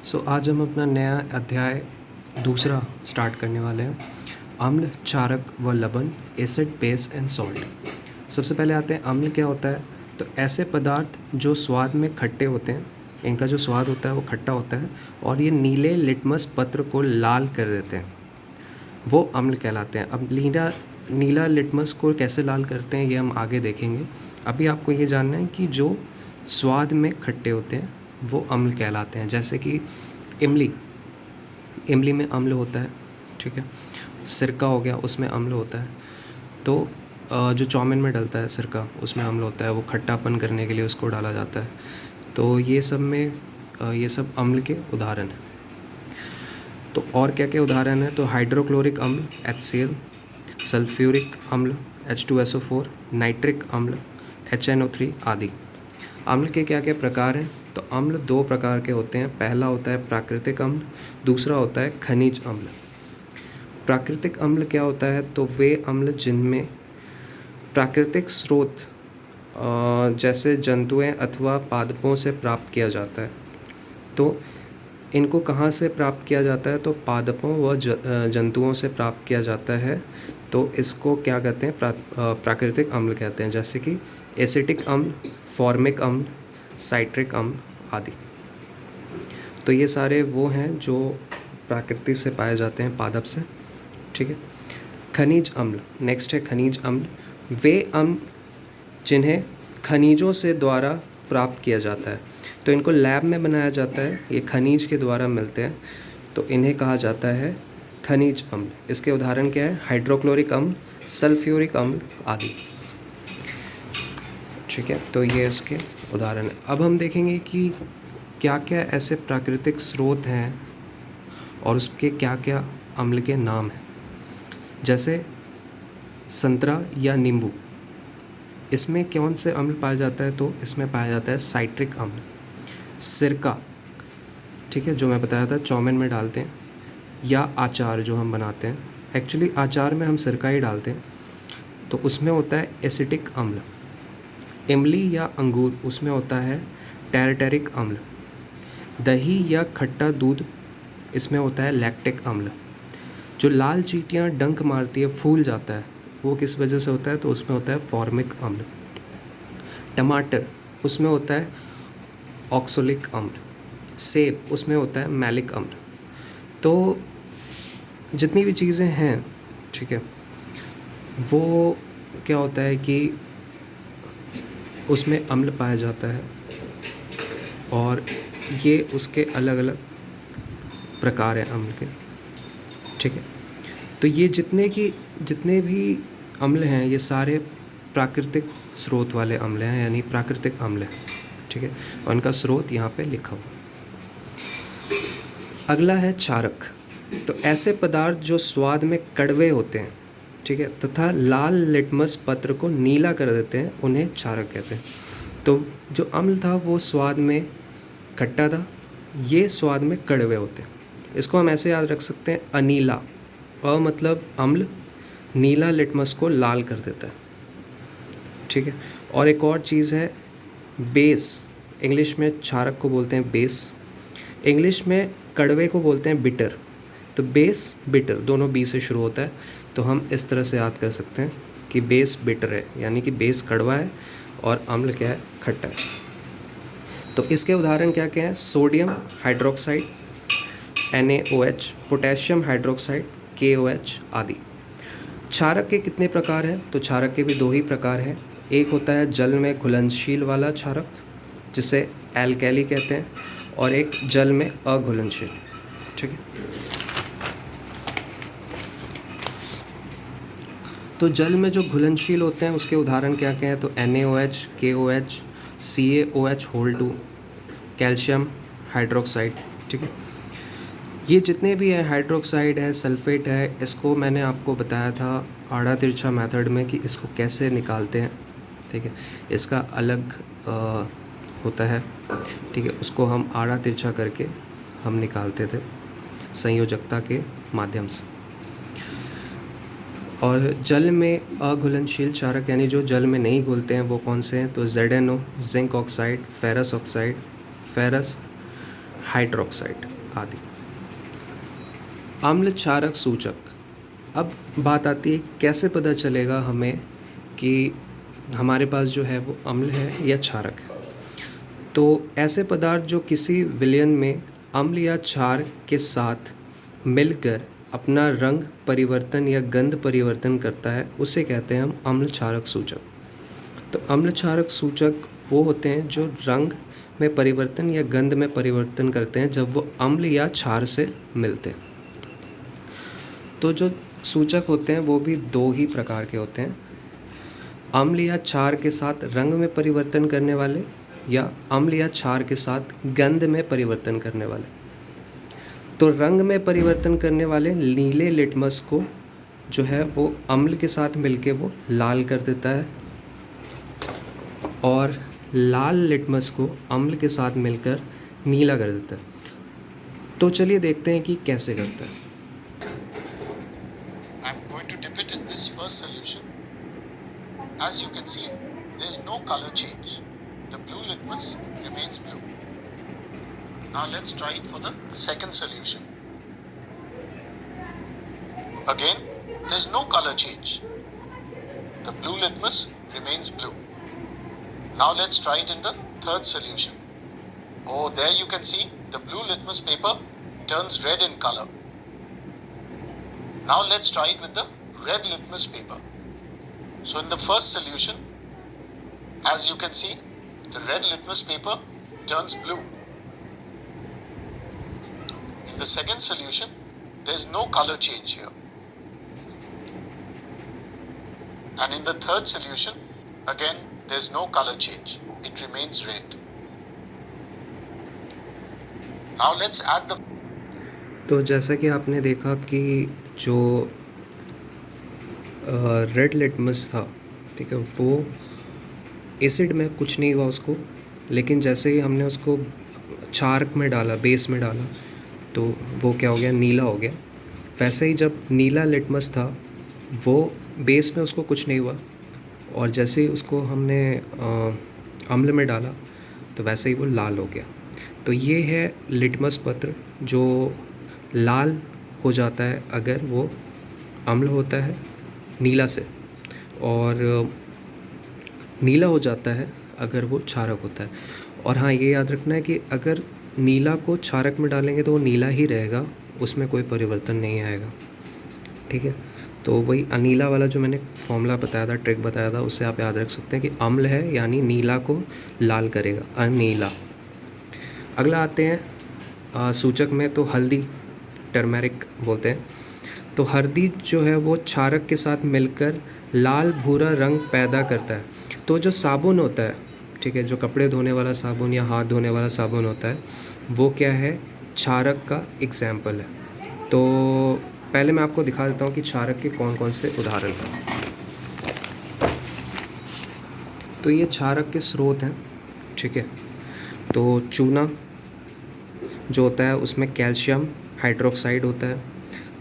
आज हम अपना नया अध्याय दूसरा स्टार्ट करने वाले हैं। अम्ल, क्षारक व लवण, एसिड, बेस एंड सॉल्ट। सबसे पहले आते हैं अम्ल क्या होता है। तो ऐसे पदार्थ जो स्वाद में खट्टे होते हैं, इनका जो स्वाद होता है वो खट्टा होता है और ये नीले लिटमस पत्र को लाल कर देते हैं, वो अम्ल कहलाते हैं। अब नीला लिटमस को कैसे लाल करते हैं ये हम आगे देखेंगे। अभी आपको ये जानना है कि जो स्वाद में खट्टे होते हैं वो अम्ल कहलाते हैं। जैसे कि इमली में अम्ल होता है, ठीक है। सिरका हो गया, उसमें अम्ल होता है। तो जो चाउमीन में डलता है सिरका, उसमें अम्ल होता है, वो खट्टापन करने के लिए उसको डाला जाता है। तो ये सब अम्ल के उदाहरण हैं। तो और क्या क्या उदाहरण है, तो हाइड्रोक्लोरिक अम्ल HCl, सल्फ्यूरिक अम्ल H2SO4, नाइट्रिक अम्ल HNO3 आदि। अम्ल के क्या क्या प्रकार हैं, तो अम्ल दो प्रकार के होते हैं। पहला होता है प्राकृतिक अम्ल, दूसरा होता है खनिज अम्ल। प्राकृतिक अम्ल क्या होता है, तो वे अम्ल जिनमें प्राकृतिक स्रोत जैसे जंतुएं अथवा पादपों से प्राप्त किया जाता है। तो इनको कहाँ से प्राप्त किया जाता है, तो पादपों व जंतुओं से प्राप्त किया जाता है। तो इसको क्या कहते हैं, प्राकृतिक अम्ल कहते हैं। जैसे कि एसिटिक अम्ल, फॉर्मिक अम्ल, साइट्रिक अम्ल आदि। तो ये सारे वो हैं जो प्रकृति से पाए जाते हैं, पादप से, ठीक है। खनिज अम्ल, नेक्स्ट है खनिज अम्ल। वे अम्ल जिन्हें खनिजों से द्वारा प्राप्त किया जाता है, तो इनको लैब में बनाया जाता है, ये खनिज के द्वारा मिलते हैं, तो इन्हें कहा जाता है खनिज अम्ल। इसके उदाहरण क्या है, हाइड्रोक्लोरिक अम्ल, सल्फ्यूरिक अम्ल आदि, ठीक है। तो ये इसके उदाहरण है। अब हम देखेंगे कि क्या क्या ऐसे प्राकृतिक स्रोत हैं और उसके क्या क्या अम्ल के नाम हैं। जैसे संतरा या नींबू, इसमें कौन से अम्ल पाया जाता है, तो इसमें पाया जाता है साइट्रिक अम्ल। सिरका, ठीक है, जो मैं बताया था चाउमीन में डालते हैं, या अचार जो हम बनाते हैं, एक्चुअली अचार में हम सिरका ही डालते हैं, तो उसमें होता है एसिटिक अम्ल। इमली या अंगूर, उसमें होता है टैरटरिक अम्ल। दही या खट्टा दूध, इसमें होता है लैक्टिक अम्ल। जो लाल चींटियाँ डंक मारती है, फूल जाता है, वो किस वजह से होता है, तो उसमें होता है फॉर्मिक अम्ल। टमाटर, उसमें होता है ऑक्सोलिक अम्ल। सेब, उसमें होता है मैलिक अम्ल। तो जितनी भी चीज़ें हैं, ठीक है, वो क्या होता है कि उसमें अम्ल पाया जाता है और ये उसके अलग अलग प्रकार हैं अम्ल के, ठीक है। तो ये जितने भी अम्ल हैं, ये सारे प्राकृतिक स्रोत वाले अम्ल हैं, यानी प्राकृतिक अम्ल हैं, ठीक है। और उनका स्रोत यहाँ पे लिखा हुआ। अगला है क्षारक। तो ऐसे पदार्थ जो स्वाद में कड़वे होते हैं, ठीक है, तथा लाल लिटमस पत्र को नीला कर देते हैं, उन्हें क्षारक कहते हैं। तो जो अम्ल था वो स्वाद में खट्टा था, ये स्वाद में कड़वे होते हैं। इसको हम ऐसे याद रख सकते हैं, अनीला, अ मतलब अम्ल, नीला लिटमस को लाल कर देता है, ठीक है। और एक और चीज़ है बेस, इंग्लिश में क्षारक को बोलते हैं बेस, इंग्लिश में कड़वे को बोलते हैं बिटर। तो बेस बिटर दोनों बी से शुरू होता है, तो हम इस तरह से याद कर सकते हैं कि बेस बिटर है, यानी कि बेस कड़वा है और अम्ल क्या है, खट्टा है। तो इसके उदाहरण क्या क्या हैं, sodium hydroxide NaOH, potassium hydroxide KOH आदि। क्षारक के कितने प्रकार हैं, तो क्षारक के भी दो ही प्रकार हैं। एक होता है जल में घुलनशील वाला क्षारक, जिसे एल्कली कहते हैं, और एक जल में अघुलनशील, ठीक है। तो जल में जो घुलनशील होते हैं उसके उदाहरण क्या क्या हैं, तो NaOH, KOH, CaOH2, calcium hydroxide, ठीक है। ये जितने भी हैं, हाइड्रोक्साइड है, सल्फेट है, इसको मैंने आपको बताया था आड़ा तिरछा मेथड में कि इसको कैसे निकालते हैं, ठीक है। इसका अलग होता है, ठीक है, उसको हम आड़ा तिरछा करके हम निकालते थे संयोजकता के माध्यम से। और जल में अघुलनशील क्षारक, यानी जो जल में नहीं घुलते हैं, वो कौन से हैं, तो ZNO, zinc oxide, ferrous hydroxide आदि। अम्ल क्षारक सूचक। अब बात आती है कैसे पता चलेगा हमें कि हमारे पास जो है वो अम्ल है या क्षारक है। तो ऐसे पदार्थ जो किसी विलयन में अम्ल या क्षार के साथ मिलकर अपना रंग परिवर्तन या गंध परिवर्तन करता है उसे कहते हैं हम अम्ल क्षारक सूचक। तो अम्ल क्षारक सूचक वो होते हैं जो रंग में परिवर्तन या गंध में परिवर्तन करते हैं जब वो अम्ल या क्षार से मिलते हैं। तो जो सूचक होते हैं वो भी दो ही प्रकार के होते हैं, अम्ल या क्षार के साथ रंग में परिवर्तन करने वाले या अम्ल या क्षार के साथ गंध में परिवर्तन करने वाले। तो रंग में परिवर्तन करने वाले नीले लिटमस को जो है वो अम्ल के साथ मिलके वो लाल कर देता है और लाल लिटमस को अम्ल के साथ मिलकर नीला कर देता है। तो चलिए देखते हैं कि कैसे करता है। I'm going to dip it in this first solution. As you can see, there is no color change. The blue litmus remains blue. Now let's try it for the second solution. Again, there is no color change. The blue litmus remains blue. Now let's try it in the third solution. Oh, there you can see the blue litmus paper turns red in color. Now let's try it with the red litmus paper. So in the first solution, as you can see, the red litmus paper turns blue. In the second solution, there is no color change here. And in the third solution, again, there is no color change. It remains red. Now let's add the... तो जैसा कि आपने देखा कि जो red litmus था, ठीक है, वो एसिड में कुछ नहीं हुआ उसको, लेकिन जैसे ही हमने उसको क्षारक में डाला, बेस में डाला, तो वो क्या हो गया, नीला हो गया। वैसे ही जब नीला लिटमस था वो बेस में उसको कुछ नहीं हुआ और जैसे ही उसको हमने अम्ल में डाला तो वैसे ही वो लाल हो गया। तो ये है लिटमस पत्र जो लाल हो जाता है अगर वो अम्ल होता है नीला से, और नीला हो जाता है अगर वो क्षारक होता है। और हाँ, ये याद रखना है कि अगर नीला को क्षारक में डालेंगे तो वो नीला ही रहेगा, उसमें कोई परिवर्तन नहीं आएगा, ठीक है। तो वही अनीला वाला जो मैंने फॉर्मूला बताया था, ट्रिक बताया था, उससे आप याद रख सकते हैं कि अम्ल है यानी नीला को लाल करेगा, अनीला। अगला आते हैं सूचक में, तो हल्दी, टर्मेरिक बोलते हैं। तो हल्दी जो है वो क्षारक के साथ मिलकर लाल भूरा रंग पैदा करता है। तो जो साबुन होता है, ठीक है, जो कपड़े धोने वाला साबुन या हाथ धोने वाला साबुन होता है, वो क्या है, क्षारक का एग्जाम्पल है। तो पहले मैं आपको दिखा देता हूँ कि क्षारक के कौन कौन से उदाहरण हैं। तो ये क्षारक के स्रोत हैं, ठीक है। तो चूना जो होता है उसमें कैल्शियम हाइड्रोक्साइड होता है।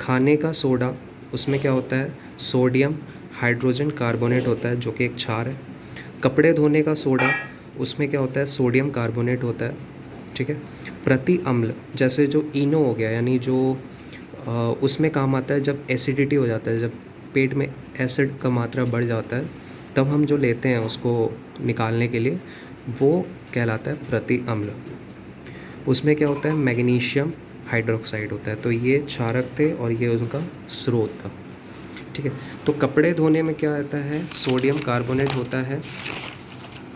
खाने का सोडा, उसमें क्या होता है, सोडियम हाइड्रोजन कार्बोनेट होता है जो कि एक क्षार है। कपड़े धोने का सोडा, उसमें क्या होता है, सोडियम कार्बोनेट होता है, ठीक है। प्रति अम्ल, जैसे जो इनो हो गया, यानी जो उसमें काम आता है जब एसिडिटी हो जाता है, जब पेट में एसिड का मात्रा बढ़ जाता है, तब हम जो लेते हैं उसको निकालने के लिए, वो कहलाता है प्रति अम्ल। उसमें क्या होता है, मैग्नीशियम हाइड्रोक्साइड होता है। तो ये क्षारक थे और ये उनका स्रोत था, ठीक है। तो कपड़े धोने में क्या आता है, सोडियम कार्बोनेट होता है।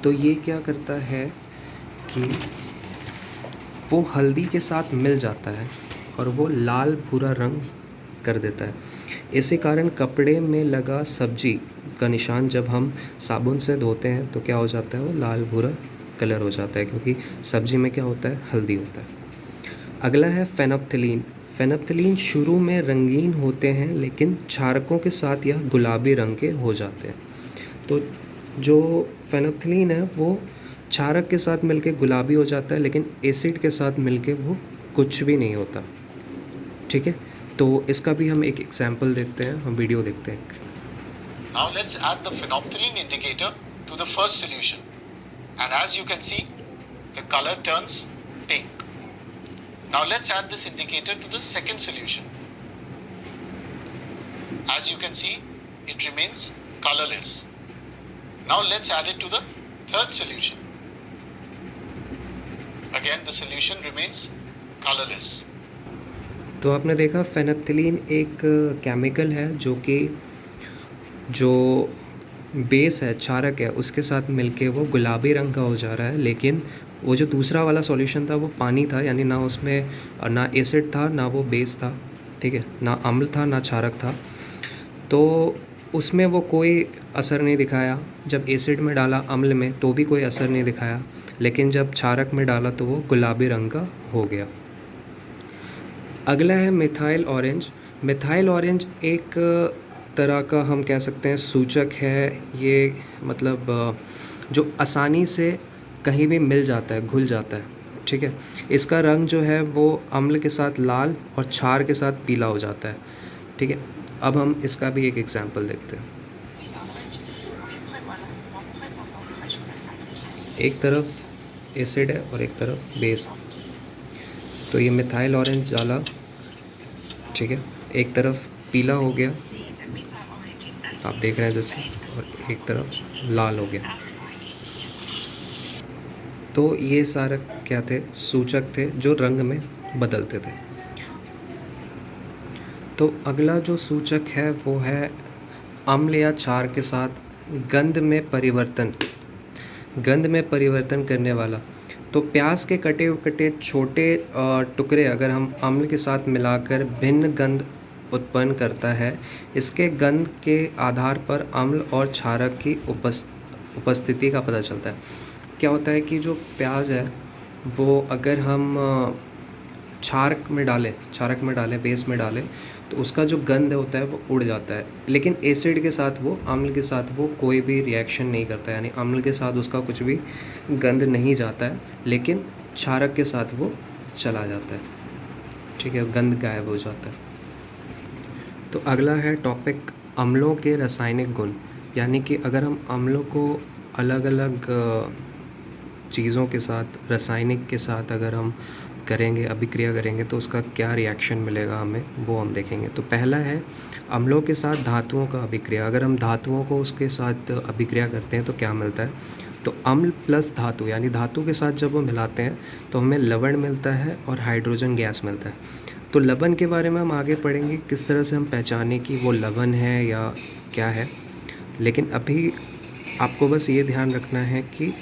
तो ये क्या करता है कि वो हल्दी के साथ मिल जाता है और वो लाल भूरा रंग कर देता है। इसी कारण कपड़े में लगा सब्जी का निशान जब हम साबुन से धोते हैं तो क्या हो जाता है, वो लाल भूरा कलर हो जाता है, क्योंकि सब्जी में क्या होता है, हल्दी होता है। अगला है फेनोप्थिलीन। फेनोप्थिलीन शुरू में रंगीन होते हैं लेकिन क्षारकों के साथ यह गुलाबी रंग के हो जाते हैं। तो जो फेनोप्थिलीन है वो क्षारक के साथ मिलके गुलाबी हो जाता है, लेकिन एसिड के साथ मिलके वो कुछ भी नहीं होता, ठीक है। तो इसका भी हम एक एग्जांपल देखते हैं, हम वीडियो देखते हैं। Now let's add the phenolphthalein indicator to the first solution, and as you can see, the color turns pink. Now let's add this indicator to the second solution. As you can see, it remains colorless. Now let's add it to the third solution. Again, the solution remains colorless. तो आपने देखा फेनेप्थिलीन एक chemical है जो base है, क्षारक है, उसके साथ मिलके वो गुलाबी रंग का हो जा रहा है। लेकिन वो जो दूसरा वाला सॉल्यूशन था वो पानी था, यानी ना उसमें ना एसिड था ना वो बेस था, ठीक है, ना अम्ल था ना क्षारक था। तो उसमें वो कोई असर नहीं दिखाया। जब एसिड में डाला अम्ल में तो भी कोई असर नहीं दिखाया, लेकिन जब क्षारक में डाला तो वो गुलाबी रंग का हो गया। अगला है मिथाइल ऑरेंज। मिथाइल ऑरेंज एक तरह का हम कह सकते हैं सूचक है। ये मतलब जो आसानी से कहीं भी मिल जाता है, घुल जाता है, ठीक है। इसका रंग जो है वो अम्ल के साथ लाल और क्षार के साथ पीला हो जाता है, ठीक है। अब हम इसका भी एक एग्जांपल देखते हैं। एक तरफ एसिड है और एक तरफ बेस है। तो ये मिथाइल ऑरेंज डाला, ठीक है, एक तरफ पीला हो गया, आप देख रहे हैं जैसे, और एक तरफ लाल हो गया। तो ये सारे क्या थे? सूचक थे जो रंग में बदलते थे। तो अगला जो सूचक है वो है अम्ल या क्षार के साथ गंध में परिवर्तन। गंध में परिवर्तन करने वाला, तो प्याज के कटे कटे छोटे टुकड़े अगर हम अम्ल के साथ मिलाकर भिन्न गंध उत्पन्न करता है। इसके गंध के आधार पर अम्ल और क्षारक की उपस्थिति का पता चलता है। क्या होता है कि जो प्याज है वो अगर हम क्षारक में डालें, बेस में डालें, तो उसका जो गंध होता है वो उड़ जाता है। लेकिन एसिड के साथ वो, अम्ल के साथ वो कोई भी रिएक्शन नहीं करता, यानी अम्ल के साथ उसका कुछ भी गंध नहीं जाता है, लेकिन क्षारक के साथ वो चला जाता है, ठीक है, गंध गायब हो जाता है। तो अगला है टॉपिक अम्लों के रासायनिक गुण। यानी कि अगर हम अम्लों को अलग अलग चीज़ों के साथ, रासायनिक के साथ अगर हम करेंगे, अभिक्रिया करेंगे, तो उसका क्या रिएक्शन मिलेगा हमें, वो हम देखेंगे। तो पहला है अम्लों के साथ धातुओं का अभिक्रिया। अगर हम धातुओं को उसके साथ अभिक्रिया करते हैं तो क्या मिलता है? तो अम्ल प्लस धातु, यानी धातु के साथ जब वो मिलाते हैं तो हमें लवण मिलता है और हाइड्रोजन गैस मिलता है। तो लवण के बारे में हम आगे पढ़ेंगे, किस तरह से हम पहचानें कि वो लवण है या क्या है। लेकिन अभी आपको बस ये ध्यान रखना है कि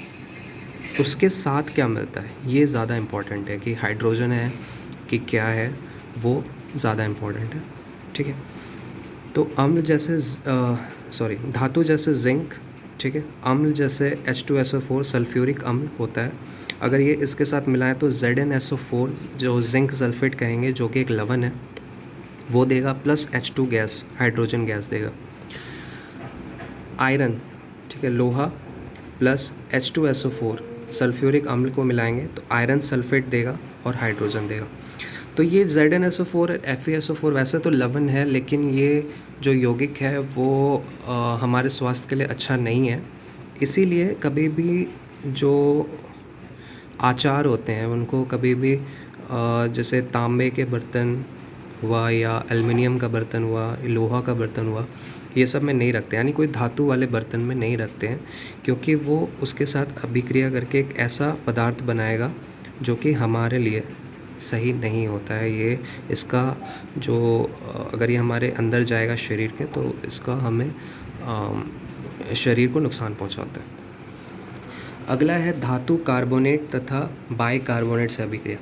उसके साथ क्या मिलता है, ये ज़्यादा इम्पॉर्टेंट है, कि हाइड्रोजन है कि क्या है, वो ज़्यादा इम्पॉर्टेंट है, ठीक है। तो अम्ल जैसे धातु जैसे जिंक, ठीक है, अम्ल जैसे H2SO4 सल्फ्यूरिक अम्ल होता है। अगर ये इसके साथ मिलाएं तो ZnSO4 जो जिंक सल्फेट कहेंगे, जो कि एक लवण है, वो देगा, plus H2 gas, hydrogen gas देगा। आयरन, ठीक है, लोहा प्लस H2SO4 सल्फ्यूरिक अम्ल को मिलाएंगे तो आयरन सल्फेट देगा और हाइड्रोजन देगा। तो ये ZnSO4 FeSO4 वैसे तो लवण है, लेकिन ये जो यौगिक है वो हमारे स्वास्थ्य के लिए अच्छा नहीं है। इसीलिए कभी भी जो आचार होते हैं उनको कभी भी जैसे तांबे के बर्तन हुआ या एल्युमिनियम का बर्तन हुआ, लोहा का बर्तन हुआ, ये सब में नहीं रखते, यानी कोई धातु वाले बर्तन में नहीं रखते हैं, क्योंकि वो उसके साथ अभिक्रिया करके एक ऐसा पदार्थ बनाएगा जो कि हमारे लिए सही नहीं होता है। ये इसका जो अगर ये हमारे अंदर जाएगा शरीर के, तो इसका हमें शरीर को नुकसान पहुंचाता है। अगला है धातु कार्बोनेट तथा बाइकार्बोनेट से अभिक्रिया।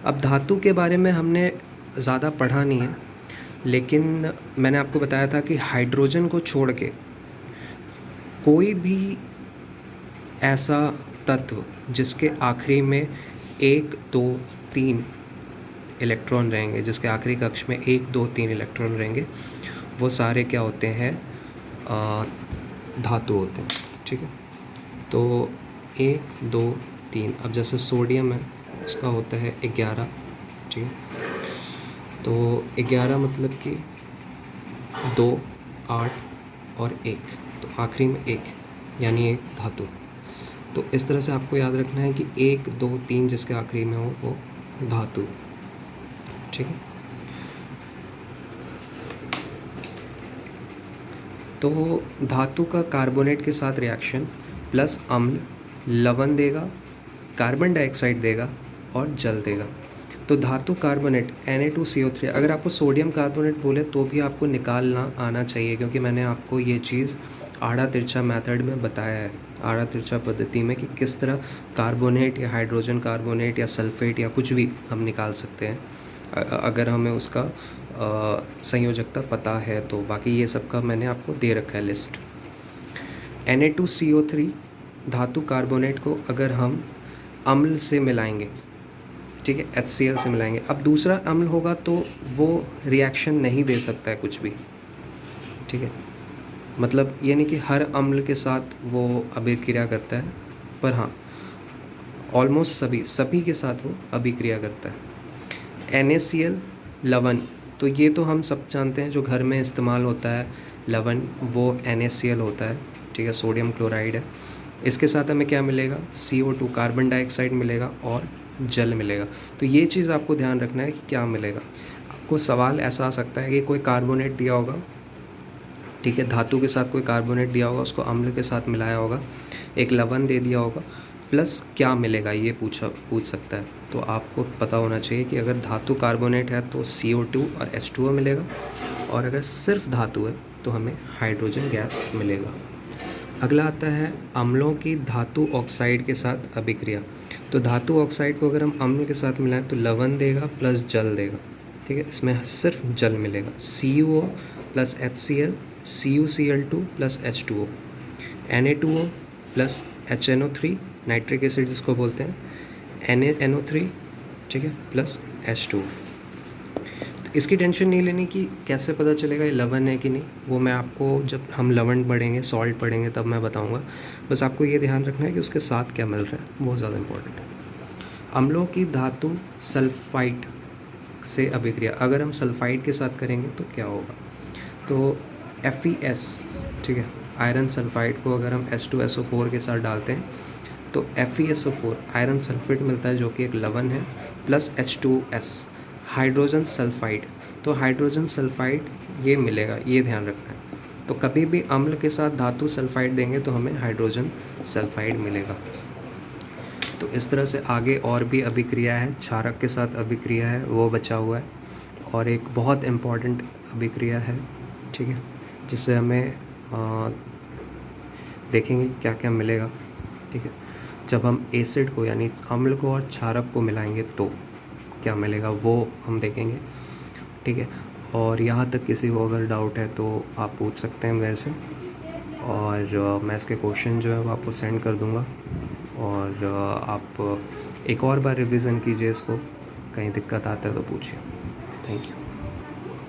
अब धातु के बारे में हमने ज़्यादा पढ़ा नहीं है, लेकिन मैंने आपको बताया था कि हाइड्रोजन को छोड़ के कोई भी ऐसा तत्व जिसके आखिरी में 1, 2, 3 इलेक्ट्रॉन रहेंगे, जिसके आखिरी कक्ष में 1, 2, 3 इलेक्ट्रॉन रहेंगे, वो सारे क्या होते हैं? धातु होते हैं, ठीक है। तो 1, 2, 3, अब जैसे सोडियम है, उसका होता है 11, ठीक है। तो 11 मतलब कि 2, 8 और 1, तो आखिरी में 1, यानी एक धातु। तो इस तरह से आपको याद रखना है कि 1, 2, 3 जिसके आखिरी में हो वो धातु, ठीक है। तो धातु का कार्बोनेट के साथ रिएक्शन प्लस अम्ल लवण देगा, कार्बन डाइऑक्साइड देगा और जल देगा। तो धातु कार्बोनेट Na2CO3, अगर आपको सोडियम कार्बोनेट बोले तो भी आपको निकालना आना चाहिए, क्योंकि मैंने आपको ये चीज़ आड़ा तिरछा मेथड में बताया है, आड़ा तिरछा पद्धति में, कि किस तरह कार्बोनेट या हाइड्रोजन कार्बोनेट या सल्फेट या कुछ भी हम निकाल सकते हैं अगर हमें उसका संयोजकता पता है तो। बाकी ये सब का मैंने आपको दे रखा है लिस्ट। Na2CO3 धातु कार्बोनेट को अगर हम अम्ल से मिलाएंगे, ठीक है, HCl से मिलाएंगे, अब दूसरा अम्ल होगा तो वो रिएक्शन नहीं दे सकता है कुछ भी, ठीक है। मतलब ये नहीं कि हर अम्ल के साथ वो अभिक्रिया करता है, पर हाँ ऑलमोस्ट सभी के साथ वो अभिक्रिया करता है। NaCl लवण, तो ये तो हम सब जानते हैं, जो घर में इस्तेमाल होता है लवण वो NaCl होता है, ठीक है, सोडियम क्लोराइड है। इसके साथ हमें क्या मिलेगा, CO2 कार्बन डाइऑक्साइड मिलेगा और जल मिलेगा। तो ये चीज़ आपको ध्यान रखना है कि क्या मिलेगा। आपको सवाल ऐसा आ सकता है कि कोई कार्बोनेट दिया होगा, ठीक है, धातु के साथ कोई कार्बोनेट दिया होगा, उसको अम्ल के साथ मिलाया होगा, एक लवण दे दिया होगा, प्लस क्या मिलेगा ये पूछ सकता है। तो आपको पता होना चाहिए कि अगर धातु कार्बोनेट है तो CO2 और H2O मिलेगा, और अगर सिर्फ धातु है तो हमें हाइड्रोजन गैस मिलेगा। अगला आता है अम्लों की धातु ऑक्साइड के साथ अभिक्रिया। तो धातु ऑक्साइड को अगर हम अम्ल के साथ मिलाएं तो लवण देगा प्लस जल देगा, ठीक है, इसमें सिर्फ जल मिलेगा। CuO plus HCl, CuCl2 plus H2O, Na2O plus HNO3 nitric acid जिसको बोलते हैं, NaNO3, ठीक है, प्लस H2। तो इसकी टेंशन नहीं लेनी कि कैसे पता चलेगा ये लवण है कि नहीं, वो मैं आपको जब हम लवण पढ़ेंगे, सॉल्ट पढ़ेंगे, तब मैं बताऊंगा। बस आपको ये ध्यान रखना है कि उसके साथ क्या मिल रहा है, बहुत ज़्यादा इंपॉर्टेंट है। अम्लों की धातु सल्फाइड से अभिक्रिया, अगर हम सल्फाइड के साथ करेंगे तो क्या होगा, तो FeS, ठीक है, आयरन सल्फाइड को अगर हम H2SO4 के साथ डालते हैं तो FeSO4 आयरन सल्फेट मिलता है, जो कि एक लवण है, प्लस H2S हाइड्रोजन सल्फाइड। तो हाइड्रोजन सल्फाइड ये मिलेगा, ये ध्यान रखना है। तो कभी भी अम्ल के साथ धातु सल्फाइड देंगे तो हमें हाइड्रोजन सल्फाइड मिलेगा। तो इस तरह से आगे और भी अभिक्रिया है, क्षारक के साथ अभिक्रिया है वो बचा हुआ है, और एक बहुत इम्पॉर्टेंट अभिक्रिया है, ठीक है, जिससे हमें देखेंगे क्या क्या मिलेगा, ठीक है। जब हम एसिड को यानी अम्ल को और क्षारक को मिलाएंगे तो क्या मिलेगा वो हम देखेंगे, ठीक है। और यहाँ तक किसी को अगर डाउट है तो आप पूछ सकते हैं मेरे से, और मैं इसके क्वेश्चन जो है वो आपको सेंड कर दूँगा, और आप एक और बार रिवीजन कीजिए इसको, कहीं दिक्कत आता है तो पूछिए। Thank you.